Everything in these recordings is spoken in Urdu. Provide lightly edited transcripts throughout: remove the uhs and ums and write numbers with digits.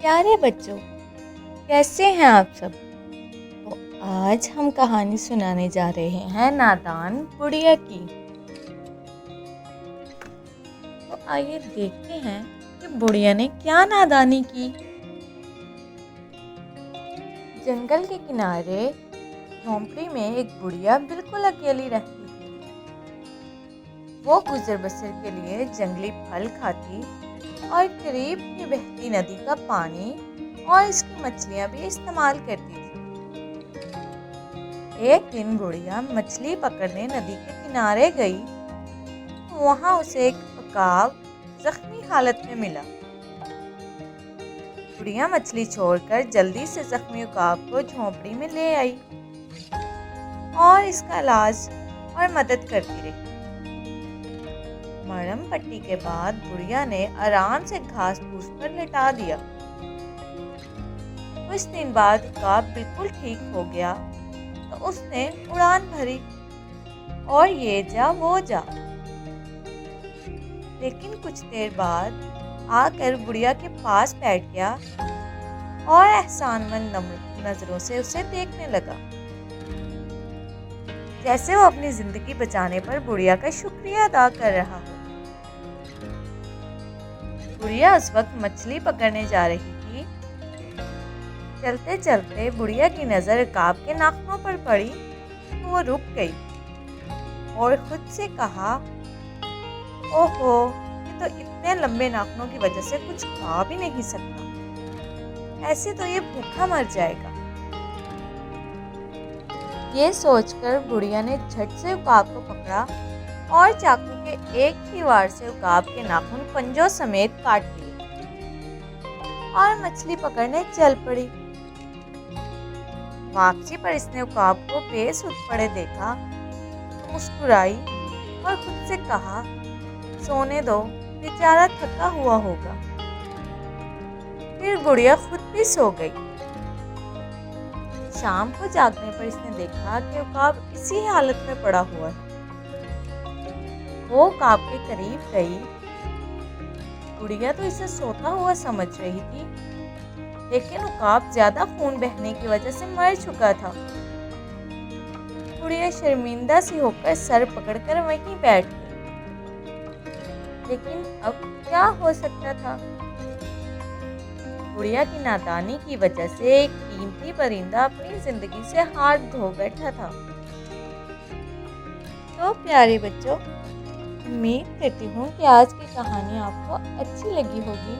پیارے بچوں، کیسے ہیں آپ سب؟ تو آج ہم کہانی سنانے جا رہے ہیں نادان گڑیا کی۔ تو آئیے دیکھتے ہیں کہ بڑیا نے کیا نادانی کی۔ جنگل کے کنارے جھونپڑی میں ایک بڑیا بالکل اکیلی رہتی تھی۔ وہ گزر بسر کے لیے جنگلی پھل کھاتی اور قریب کی بہتی ندی کا پانی اور اس کی مچھلیاں بھی استعمال کرتی تھی۔ ایک دن بڑیا مچھلی پکڑنے ندی کے کنارے گئی تو وہاں اسے ایک عقاب زخمی حالت میں ملا۔ بڑیا مچھلی چھوڑ کر جلدی سے زخمی عقاب کو جھونپڑی میں لے آئی اور اس کا علاج اور مدد کرتی رہی۔ مرہم پٹی کے بعد بڑیا نے آرام سے گھاس پھوس پر لٹا دیا۔ کچھ دن بعد عقاب بالکل ٹھیک ہو گیا تو اس نے اڑان بھری اور یہ جا وہ جا۔ لیکن کچھ دیر بعد آ کر بڑیا کے پاس بیٹھ گیا اور احسان مند نظروں سے اسے دیکھنے لگا، جیسے وہ اپنی زندگی بچانے پر بڑیا کا شکریہ ادا کر رہا ہو۔ بڑیا اس وقت مچھلی پکڑنے جا رہی تھی۔ چلتے چلتے بڑیا کی نظر عقاب کے ناخنوں پر پڑی تو وہ رک گئی اور خود سے کہا، اوہو، یہ تو اتنے لمبے ناخنوں کی وجہ سے کچھ کھا بھی نہیں سکتا، ایسے تو یہ بھوکا مر جائے گا۔ یہ سوچ کر بڑیا نے جھٹ سے عقاب کو پکڑا اور چاقو کے ایک ہی وار سے عقاب کے ناخن پنجوں سمیت کاٹ لیے اور مچھلی پکڑنے چل پڑی۔ واپسی پر اس نے عقاب کو بے سود پڑے دیکھا تو مسکرائی اور خود سے کہا، سونے دو، بیچارہ تھکا ہوا ہوگا۔ پھر بڑیا خود بھی سو گئی۔ شام کو جاگنے پر اس نے دیکھا کہ عقاب اسی حالت میں پڑا ہوا ہے۔ وہ عقاب کے قریب گئی۔ بڑیا تو اسے سوتا ہوا سمجھ رہی تھی، لیکن عقاب زیادہ خون بہنے کی وجہ سے مر چکا تھا۔ بڑیا شرمندہ سی ہو کر سر پکڑ کر وہیں بیٹھ گئی۔ لیکن اب کیا ہو سکتا تھا؟ بڑیا کی نادانی کی وجہ سے ایک قیمتی پرندہ اپنی زندگی سے ہاتھ دھو بیٹھا تھا۔ تو پیارے بچوں، امید کرتی ہوں کہ آج کی کہانی آپ کو اچھی لگی ہوگی۔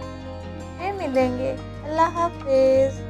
پھر ملیں گے۔ اللہ حافظ۔